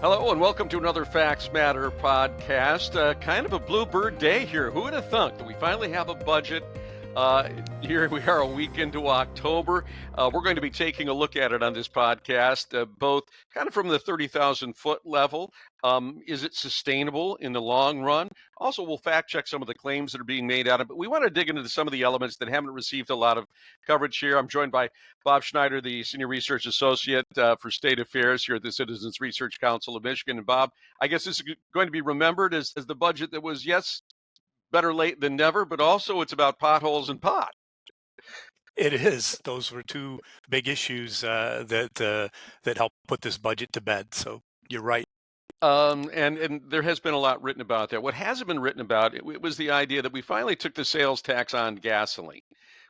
Hello and welcome to another Facts Matter podcast. Kind of a bluebird day here. Who would have thunk that we finally have a budget? Here we are a week into October. We're going to be taking a look at it on this podcast, both kind of from the 30,000 foot level. Is it sustainable in the long run? Also, we'll fact check some of the claims that are being made out of it. But we want to dig into some of the elements that haven't received a lot of coverage here. I'm joined by Bob Schneider, the Senior Research Associate for State Affairs here at the Citizens Research Council of Michigan. And Bob, I guess this is going to be remembered as the budget that was, yes, better late than never, but also it's about potholes and pot. It is. Those were two big issues that helped put this budget to bed. So you're right. And there has been a lot written about that. What hasn't been written about, it was the idea that we finally took the sales tax on gasoline,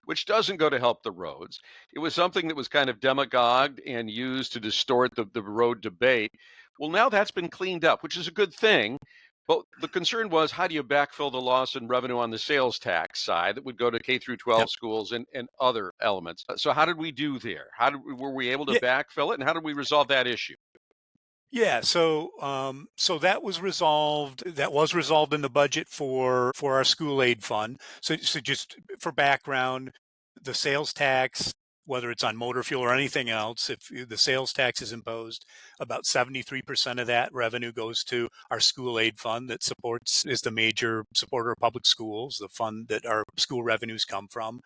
which doesn't go to help the roads. It was something that was kind of demagogued and used to distort the road debate. Well, now that's been cleaned up, which is a good thing. But the concern was, how do you backfill the loss in revenue on the sales tax side that would go to K through 12 Yep. schools and other elements? So how did we do there? Were we able to Yeah. backfill it, and how did we resolve that issue? Yeah. So that was resolved. That was resolved in the budget for our school aid fund. So just for background, the sales tax, whether it's on motor fuel or anything else, if the sales tax is imposed, about 73% of that revenue goes to our school aid fund that is the major supporter of public schools, the fund that our school revenues come from.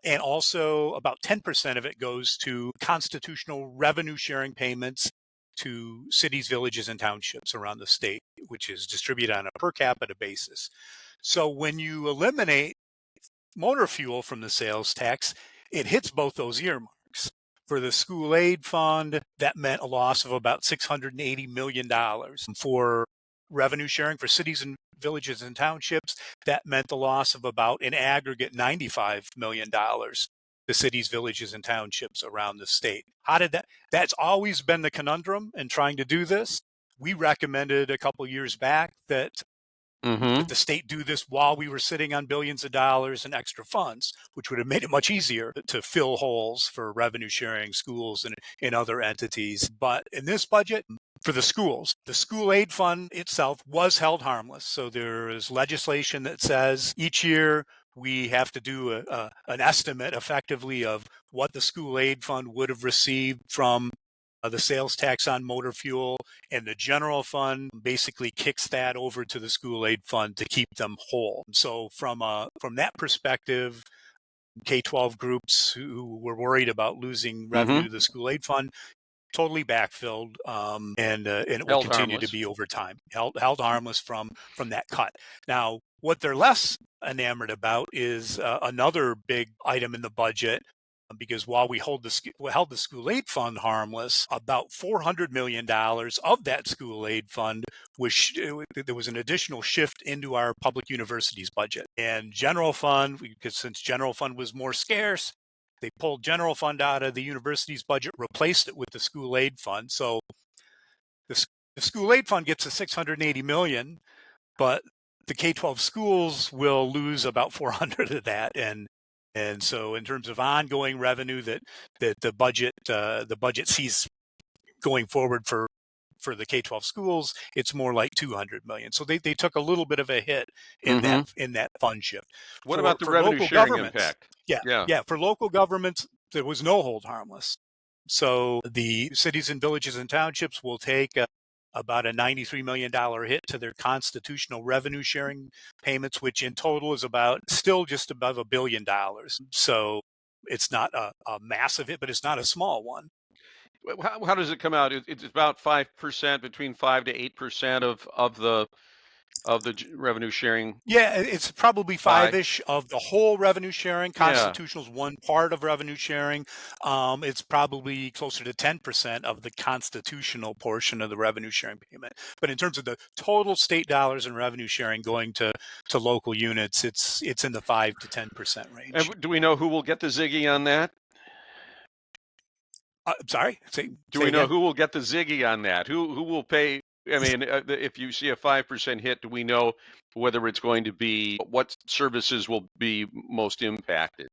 And also about 10% of it goes to constitutional revenue sharing payments to cities, villages, and townships around the state, which is distributed on a per capita basis. So when you eliminate motor fuel from the sales tax, it hits both those earmarks. For the school aid fund, that meant a loss of about $680 million. For revenue sharing for cities and villages and townships, that meant the loss of about, in aggregate, $95 million to cities, villages, and townships around the state. How did that? That's always been the conundrum in trying to do this. We recommended a couple years back that the state do this while we were sitting on billions of dollars in extra funds, which would have made it much easier to fill holes for revenue sharing schools and other entities. But in this budget, for the schools, the school aid fund itself was held harmless. So there is legislation that says each year we have to do an estimate effectively of what the school aid fund would have received from the sales tax on motor fuel, and the general fund basically kicks that over to the school aid fund to keep them whole. So from that perspective, K-12 groups who were worried about losing revenue to the school aid fund totally backfilled, and it will continue to be over time, held harmless from that cut. Now, what they're less enamored about is another big item in the budget. Because while we held the school aid fund harmless, about $400 million of that school aid fund there was an additional shift into our public universities budget. And general fund, because since general fund was more scarce, they pulled general fund out of the university's budget, replaced it with the school aid fund. So the school aid fund gets a $680 million, but the K-12 schools will lose about 400 of that. And so in terms of ongoing revenue that the budget sees going forward for the K-12 schools, it's more like 200 million. So they took a little bit of a hit in that fund shift. What about the revenue sharing impact? Yeah. For local governments, there was no hold harmless. So the cities and villages and townships will take about a $93 million hit to their constitutional revenue sharing payments, which in total is still just above $1 billion. So it's not a massive hit, but it's not a small one. How does it come out? It's about 5%, between 5 to 8% of the revenue sharing. Yeah, it's probably 5-ish of the whole revenue sharing. Constitutional is one part of revenue sharing. It's probably closer to 10% of the constitutional portion of the revenue sharing payment. But in terms of the total state dollars in revenue sharing going to local units, it's in the 5 to 10% range. And do we know who will get the ziggy on that? I'm sorry? Do we know who will get the ziggy on that? Who will pay? I mean, if you see a 5% hit, do we know whether it's going to be, what services will be most impacted?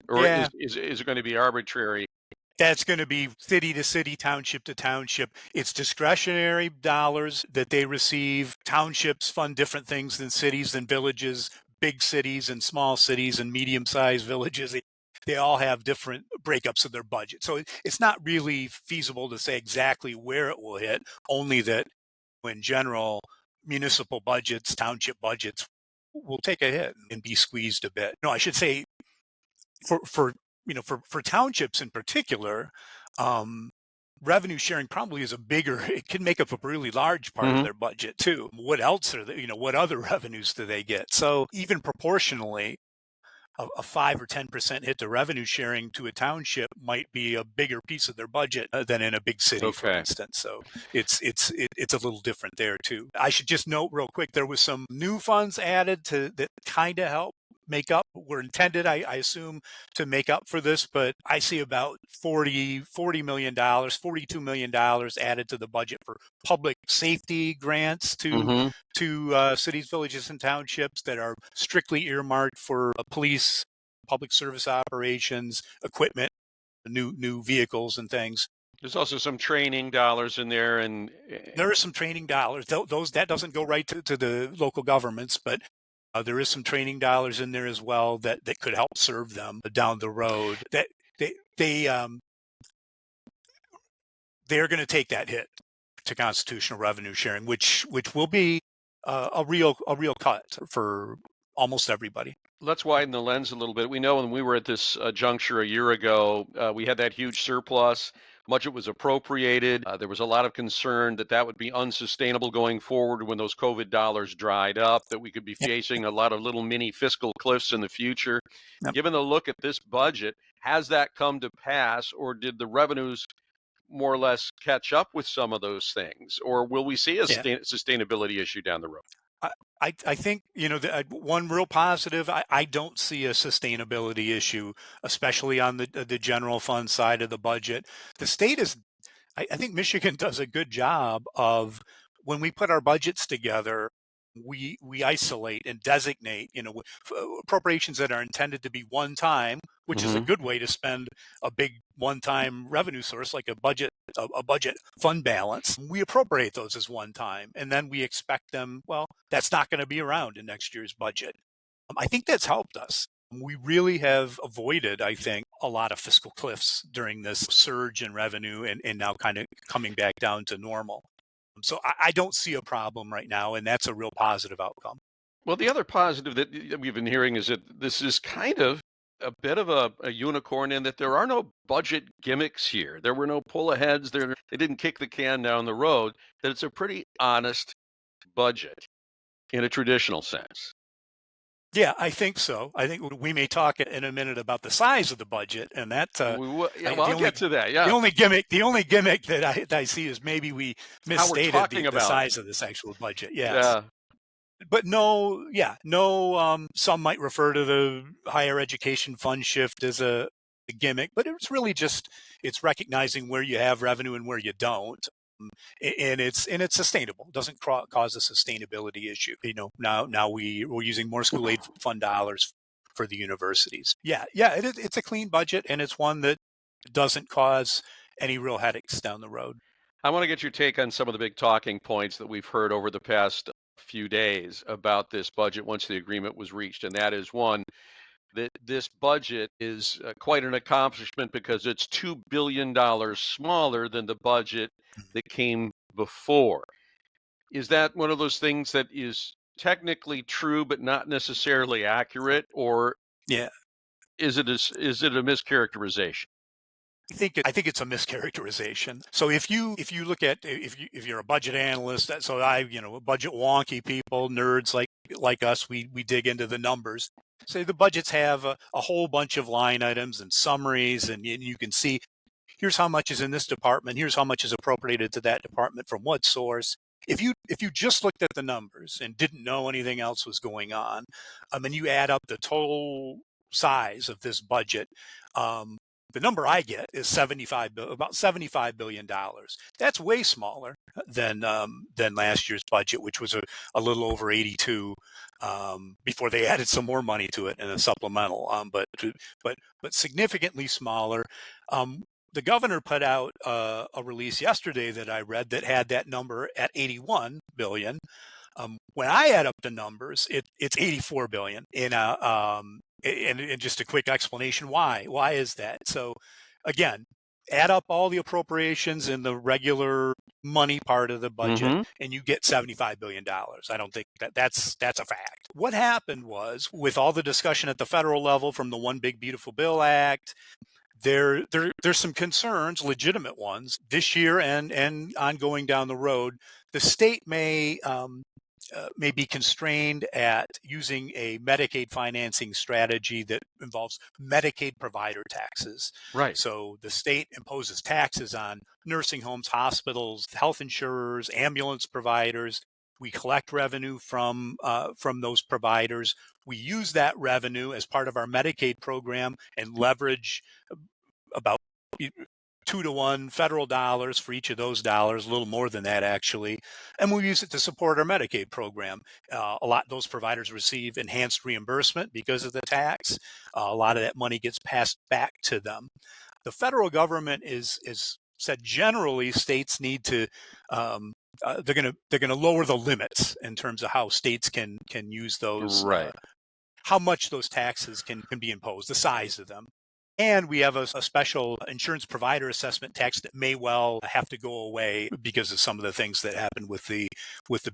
Or is it going to be arbitrary That's going to be city to city, township to township. It's discretionary dollars that they receive. Townships fund different things than cities and villages, big cities and small cities and medium-sized villages. They all have different breakups of their budget. So it's not really feasible to say exactly where it will hit, only that in general, municipal budgets, township budgets will take a hit and be squeezed a bit. No, I should say for for townships in particular, um, revenue sharing probably is a bigger. It can make up a really large part of Hmm. their budget too. What else are they? What other revenues do they get? So even proportionally, a 5 or 10% hit to revenue sharing to a township might be a bigger piece of their budget than in a big city, for Okay. instance. So it's a little different there too. I should just note real quick, there was some new funds added to that kind of help make up, were intended, I assume, to make up for this, but I see about $40 million, $42 million added to the budget for public safety grants Hmm. to cities, villages, and townships that are strictly earmarked for police, public service operations, equipment, new vehicles, and things. There's also some training dollars in there, and There are some training dollars. Those that doesn't go right to the local governments, but there is some training dollars in there as well that could help serve them down the road. That they they they're going to take that hit to constitutional revenue sharing, which will be a real cut for almost everybody. let's widen the lens a little bit. We know when we were at this juncture a year ago, we had that huge surplus. Budget was appropriated. There was a lot of concern that that would be unsustainable going forward when those COVID dollars dried up, that we could be Yep, facing a lot of little mini fiscal cliffs in the future. yep, Given the look at this budget, has that come to pass, or did the revenues more or less catch up with some of those things, or will we see a yeah. sustainability issue down the road? I, I think one real positive. I don't see a sustainability issue, especially on the general fund side of the budget. The state is I think Michigan does a good job of, when we put our budgets together, we isolate and designate, appropriations that are intended to be one time, which is a Hmm. good way to spend a big one time revenue source like a budget fund balance. We appropriate those as one time, and then we expect them. Well, that's not going to be around in next year's budget. I think that's helped us. We really have avoided, I think, a lot of fiscal cliffs during this surge in revenue and now kind of coming back down to normal. So I don't see a problem right now, and that's a real positive outcome. Well, the other positive that we've been hearing is that this is kind of a bit of a unicorn in that there are no budget gimmicks here. There were no pull aheads. They didn't kick the can down the road. That it's a pretty honest budget in a traditional sense. Yeah, I think so. I think we may talk in a minute about the size of the budget, and that Yeah, I, well, the I'll only get to that. the Yeah, only gimmick the only gimmick that I see is maybe we how we're misstated talking the about it. size of this actual budget. Yes. Yeah. But no, yeah, no. Some might refer to the higher education fund shift as a gimmick, but it's really just, it's recognizing where you have revenue and where you don't, and it's sustainable. It doesn't cause a sustainability issue. Now we're using more school aid fund dollars for the universities. Yeah, it's a clean budget, and it's one that doesn't cause any real headaches down the road. I want to get your take on some of the big talking points that we've heard over the past few days about this budget once the agreement was reached. And that is one, that this budget is quite an accomplishment because it's $2 billion smaller than the budget that came before. Is that one of those things that is technically true but not necessarily accurate, or Yeah. is it a mischaracterization? I think it's a mischaracterization. So if you look at, if you're a budget analyst, so budget wonky people, nerds like us, we dig into the numbers. Say the budgets have a whole bunch of line items and summaries, and you can see, here's how much is in this department, here's how much is appropriated to that department from what source. If you just looked at the numbers and didn't know anything else was going on, and you add up the total size of this budget, um, the number I get is about $75 billion. That's way smaller than last year's budget, which was a little over 82, before they added some more money to it in a supplemental. But significantly smaller. Um, the governor put out a release yesterday that I read that had that number at 81 billion. When I add up the numbers, it's 84 billion. And just a quick explanation why. Why is that? So, again, add up all the appropriations in the regular money part of the budget, Mm-hmm. and you get $75 billion. I don't think that's a fact. What happened was, with all the discussion at the federal level from the One Big Beautiful Bill Act, there's some concerns, legitimate ones, this year and ongoing down the road. The state may be constrained at using a Medicaid financing strategy that involves Medicaid provider taxes. Right. So the state imposes taxes on nursing homes, hospitals, health insurers, ambulance providers. We collect revenue from those providers. We use that revenue as part of our Medicaid program and leverage about 2-to-1 federal dollars for each of those dollars, a little more than that actually, and we use it to support our Medicaid program. A lot of those providers receive enhanced reimbursement because of the tax. A lot of that money gets passed back to them. The federal government is said generally states need to they're gonna lower the limits in terms of how states can use those. Right. How much those taxes can be imposed, the size of them. And we have a special insurance provider assessment tax that may well have to go away because of some of the things that happened with the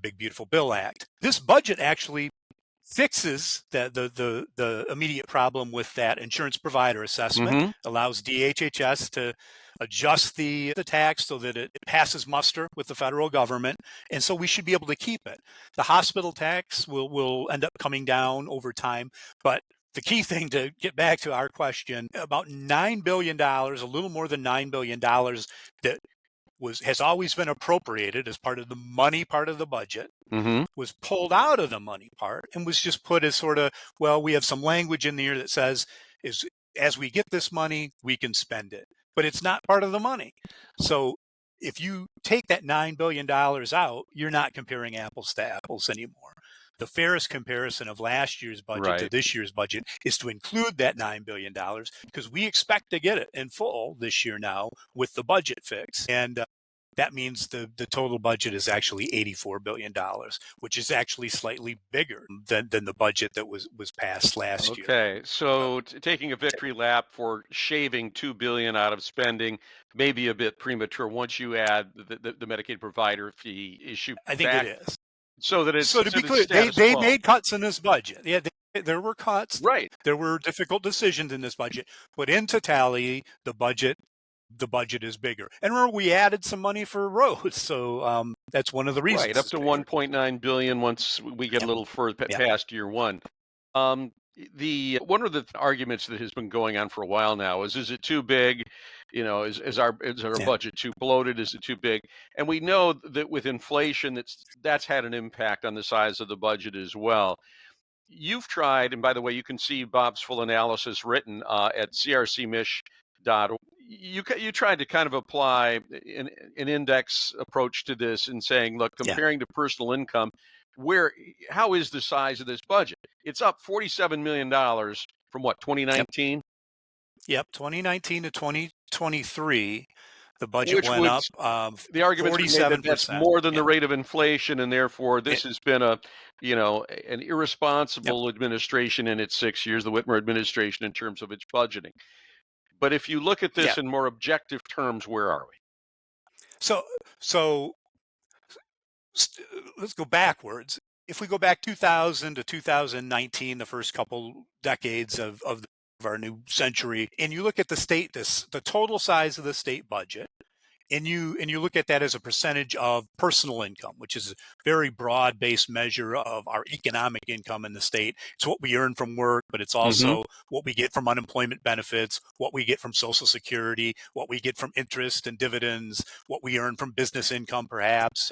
Big Beautiful Bill Act. This budget actually fixes the immediate problem with that insurance provider assessment, Mm-hmm. allows DHHS to adjust the tax so that it passes muster with the federal government, and so we should be able to keep it. The hospital tax will end up coming down over time, but the key thing, to get back to our question, about $9 billion, a little more than $9 billion that has always been appropriated as part of the money part of the budget, Mm-hmm. was pulled out of the money part and was just put as sort of, well, we have some language in there that says, is as we get this money, we can spend it, but it's not part of the money. So if you take that $9 billion out, you're not comparing apples to apples anymore. The fairest comparison of last year's budget to Right. this year's budget is to include that $9 billion, because we expect to get it in full this year now with the budget fix. And that means the total budget is actually $84 billion, which is actually slightly bigger than the budget that was passed last year. Okay, so taking a victory lap for shaving $2 billion out of spending may be a bit premature once you add the Medicaid provider fee issue I think back, it is. so that So to be clear, status they quo. made cuts in this budget. Yeah, there were cuts. Right. There were difficult decisions in this budget, but in totality, the budget is bigger. And remember, we added some money for roads, so that's one of the reasons. Right, up to 1.9 billion once we get a little further past year one. The one of the arguments that has been going on for a while now is it too big? You know, is our budget too bloated? Is it too big? And we know that with inflation, that's had an impact on the size of the budget as well. You've tried, and by the way, you can see Bob's full analysis written at crcmich.org. You tried to kind of apply an index approach to this and saying, look, comparing to personal income, how is the size of this budget? It's up $47 million from what, 2019? Yep, 2019 to 2023, the budget Which went would, up the argument's been made that that's 47%. more than the rate of inflation, and therefore this has been an Yep. irresponsible administration in its 6 years, the Whitmer administration, in terms of its budgeting. But if you look at this in more objective terms, where are we? So let's go backwards. If we go back 2000 to 2019, the first couple decades of our new century, and you look at the total size of the state budget, and you look at that as a percentage of personal income, which is a very broad-based measure of our economic income in the state. It's what we earn from work, but it's also what we get from unemployment benefits, what we get from Social Security, what we get from interest and dividends, what we earn from business income, perhaps.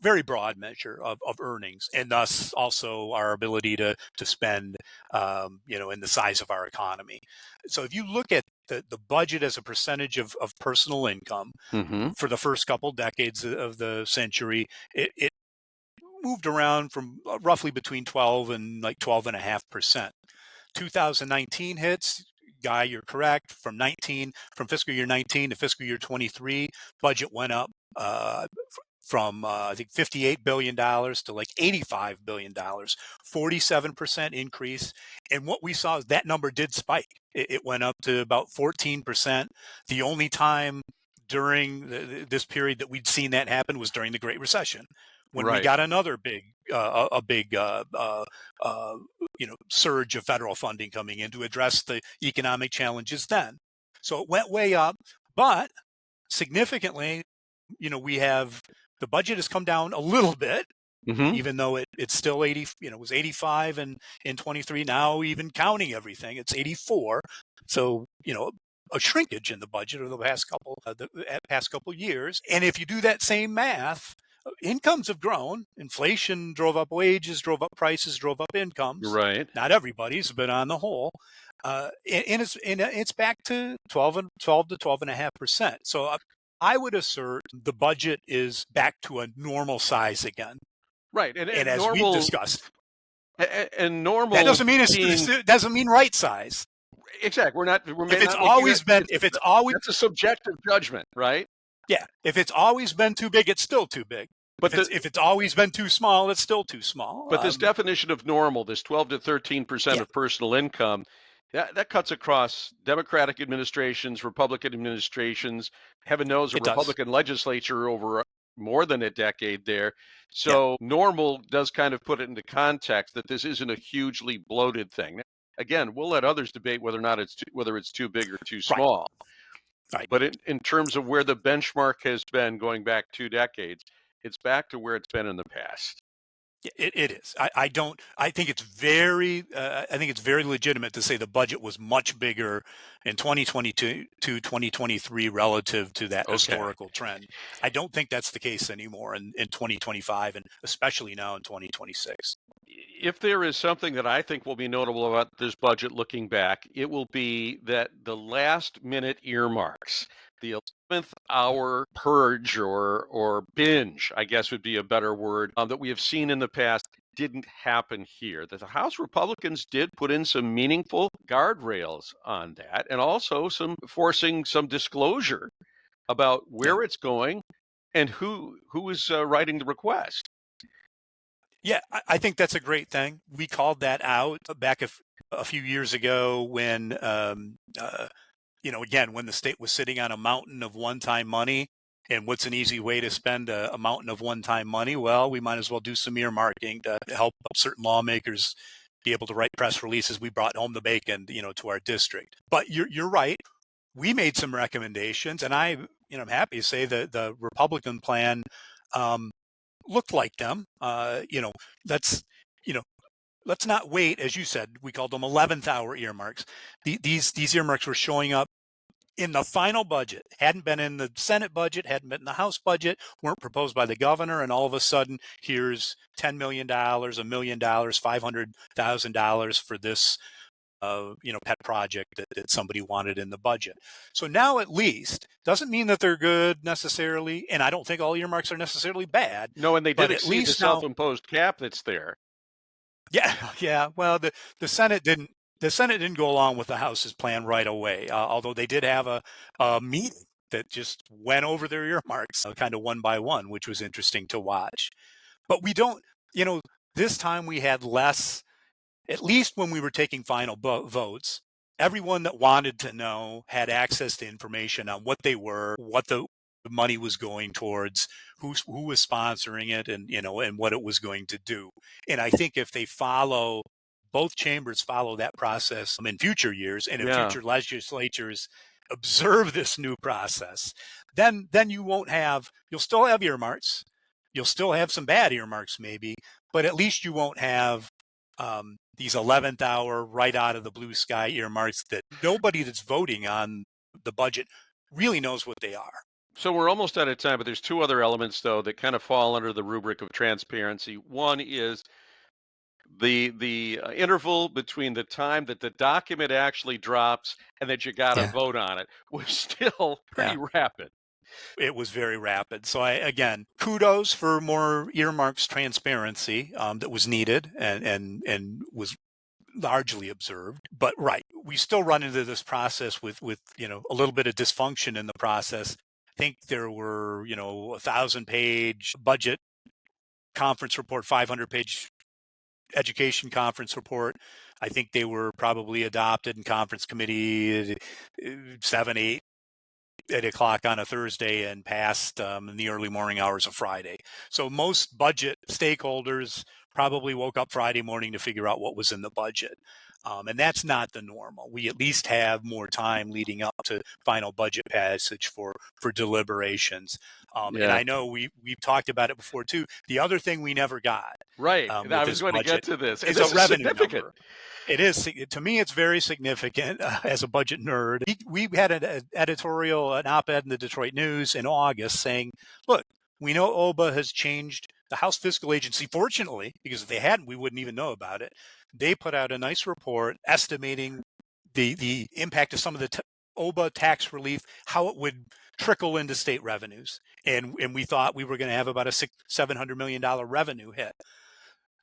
Very broad measure of earnings, and thus also our ability to spend, in the size of our economy. So if you look at the budget as a percentage of personal income for the first couple decades of the century, it moved around from roughly between 12 and like 12.5%. 2019 hits, Guy, you're correct. From fiscal year 19 to fiscal year 23, budget went up from I think $58 billion to like $85 billion, 47% increase. And what we saw is that number did spike. It went up to about 14%. The only time during this period that we'd seen that happen was during the Great Recession, when we Right. got another big surge of federal funding coming in to address the economic challenges then. So it went way up, but significantly, we have the budget has come down a little bit, Mm-hmm. even though it's still 80, it was 85 in 23. Now, even counting everything, it's 84. So, a shrinkage in the budget over the past couple years. And if you do that same math, incomes have grown. Inflation drove up wages, drove up prices, drove up incomes. Right. Not everybody's, but on the whole. And it's back to 12 to 12.5%. So I would assert the budget is back to a normal size again. Right. And as normal, we've discussed, and normal, that doesn't mean it doesn't mean right size. Exactly. If it's always been, that's a subjective judgment, right? Yeah. If it's always been too big, it's still too big. But if it's always been too small, it's still too small. But this definition of normal, this 12 to 13% of personal income, that cuts across Democratic administrations, Republican administrations. Heaven knows, a Republican legislature over more than a decade there. So normal does kind of put it into context that this isn't a hugely bloated thing. Again, we'll let others debate whether or not whether it's too big or too small. Right. But in terms of where the benchmark has been going back 2 decades, it's back to where it's been in the past. It is. I think it's very legitimate to say the budget was much bigger in 2022 to 2023 relative to that historical trend. I don't think that's the case anymore in 2025, and especially now in 2026. If there is something that I think will be notable about this budget looking back, it will be that the last minute earmarks, the 11th hour purge or binge, I guess would be a better word, that we have seen in the past didn't happen here. That the House Republicans did put in some meaningful guardrails on that, and also forcing some disclosure about where it's going and who is writing the request. Yeah, I think that's a great thing. We called that out back a few years ago when, again, when the state was sitting on a mountain of one-time money. And what's an easy way to spend a mountain of one-time money? Well, we might as well do some earmarking to help certain lawmakers be able to write press releases. We brought home the bacon, to our district. But you're right. We made some recommendations, and I'm happy to say that the Republican plan looked like them. Let's not wait. As you said, we called them 11th hour earmarks. These earmarks were showing up in the final budget, hadn't been in the Senate budget, hadn't been in the House budget, weren't proposed by the governor, and all of a sudden, here's $10 million, $1 million, $500,000 for this, pet project that somebody wanted in the budget. So now, at least, doesn't mean that they're good necessarily, and I don't think all earmarks are necessarily bad. No, and they did exceed the self-imposed cap that's there. Yeah. Well, the Senate didn't. The Senate didn't go along with the House's plan right away, although they did have a meeting that just went over their earmarks kind of one by one, which was interesting to watch. But we don't, this time we had less, at least when we were taking final votes, everyone that wanted to know had access to information on what they were, what the money was going towards, who was sponsoring it, and what it was going to do. And I think if they both chambers follow that process in future years, and if future legislatures observe this new process, then you'll still have earmarks. You'll still have some bad earmarks maybe, but at least you won't have these 11th hour right out of the blue sky earmarks that nobody that's voting on the budget really knows what they are. So we're almost out of time, but there's 2 other elements, though, that kind of fall under the rubric of transparency. One is the interval between the time that the document actually drops and that you got to vote on it was still pretty rapid. It was very rapid. So again, kudos for more earmarks transparency that was needed and was largely observed. But right, we still run into this process with a little bit of dysfunction in the process. I think there were 1,000-page budget conference report, 500-page education conference report. I think they were probably adopted in conference committee 7, 8 o'clock on a Thursday and passed in the early morning hours of Friday. So most budget stakeholders probably woke up Friday morning to figure out what was in the budget. And that's not the normal. We at least have more time leading up to final budget passage for deliberations. And I know we've talked about it before too. The other thing we never got, right? I was going to get to this. Is a revenue number. It is, to me, it's very significant as a budget nerd. We had an editorial, an op-ed in the Detroit News in August saying, look, we know OBA has changed the House Fiscal Agency, fortunately, because if they hadn't, we wouldn't even know about it. They put out a nice report estimating the impact of some of the OBA tax relief, how it would trickle into state revenues. And we thought we were going to have about a $700 million revenue hit.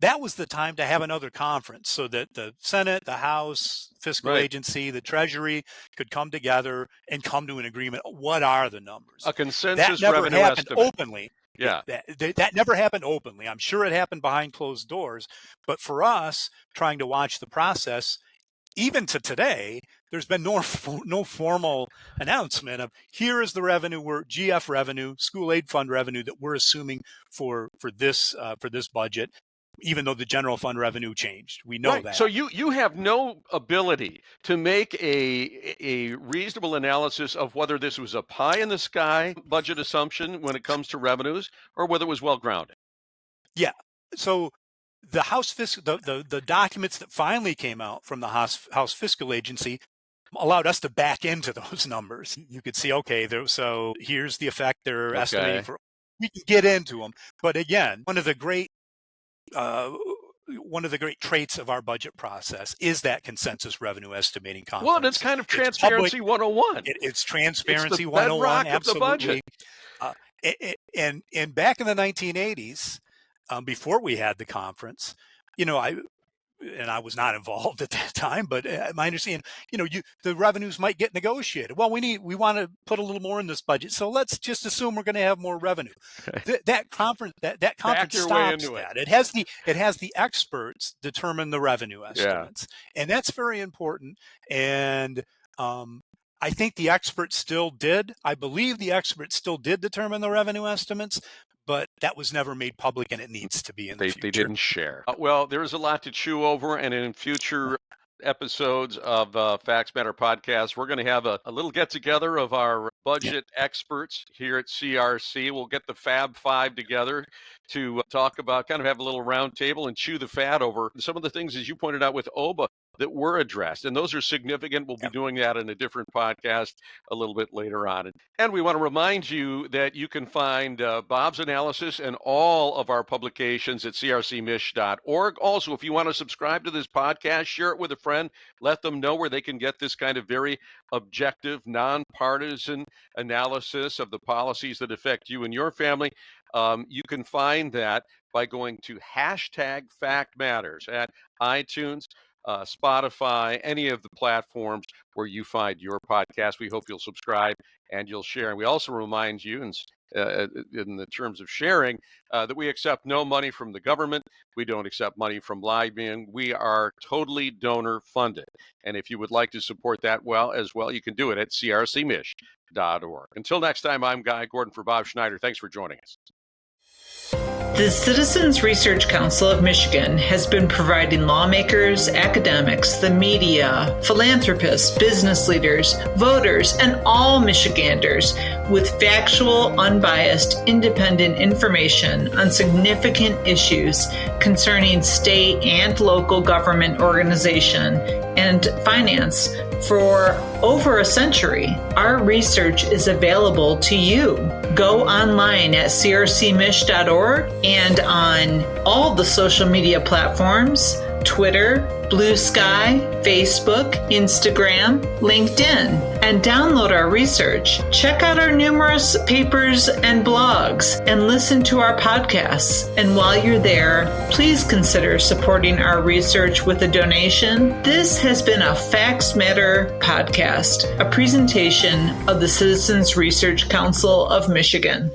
That was the time to have another conference so that the Senate, the House, Fiscal Agency, the Treasury could come together and come to an agreement. What are the numbers? A consensus that never revenue happened estimate. Openly. Yeah. That never happened openly. I'm sure it happened behind closed doors. But for us, trying to watch the process, even to today, there's been no formal announcement of here is the revenue, GF revenue, school aid fund revenue that we're assuming for this budget, even though the general fund revenue changed. We know that. So you have no ability to make a reasonable analysis of whether this was a pie in the sky budget assumption when it comes to revenues or whether it was well grounded. Yeah. So the House the documents that finally came out from the House Fiscal Agency allowed us to back into those numbers. You could see, okay, so here's the effect they're estimating for. We can get into them, but again, one of the great traits of our budget process is that consensus revenue estimating conference. Well, it's kind of transparency 101. It's transparency it's the 101, absolutely. Of the budget. And back in the 1980s, before we had the conference, I was not involved at that time, but my understanding, the revenues might get negotiated. Well, we want to put a little more in this budget, so let's just assume we're going to have more revenue. That conference stops that. It has the experts determine the revenue estimates, and that's very important. And I think the experts still did. I believe the experts still did determine the revenue estimates, but that was never made public, and it needs to be in the future. They didn't share. Well, there's a lot to chew over, and in future episodes of Facts Matter podcast, we're going to have a little get-together of our budget experts here at CRC. We'll get the Fab Five together to talk about, kind of have a little round table and chew the fat over some of the things, as you pointed out, with OBA that were addressed. And those are significant. We'll be doing that in a different podcast a little bit later on. And we want to remind you that you can find Bob's analysis and all of our publications at crcmich.org. Also, if you want to subscribe to this podcast, share it with a friend, let them know where they can get this kind of very objective, nonpartisan analysis of the policies that affect you and your family. You can find that by going to #FactMatters at iTunes, Spotify, any of the platforms where you find your podcast. We hope you'll subscribe and you'll share. And we also remind you, in the terms of sharing, that we accept no money from the government. We don't accept money from lobbying. We are totally donor funded. And if you would like to support that as well, you can do it at crcmich.org. Until next time, I'm Guy Gordon for Bob Schneider. Thanks for joining us. The Citizens Research Council of Michigan has been providing lawmakers, academics, the media, philanthropists, business leaders, voters, and all Michiganders with factual, unbiased, independent information on significant issues concerning state and local government organization and finance for over a century. Our research is available to you. Go online at crcmich.org and on all the social media platforms, Twitter, Blue Sky, Facebook, Instagram, LinkedIn, and download our research, check out our numerous papers and blogs, and listen to our podcasts. And while you're there, please consider supporting our research with a donation. This has been a Facts Matter podcast, a presentation of the Citizens Research Council of Michigan.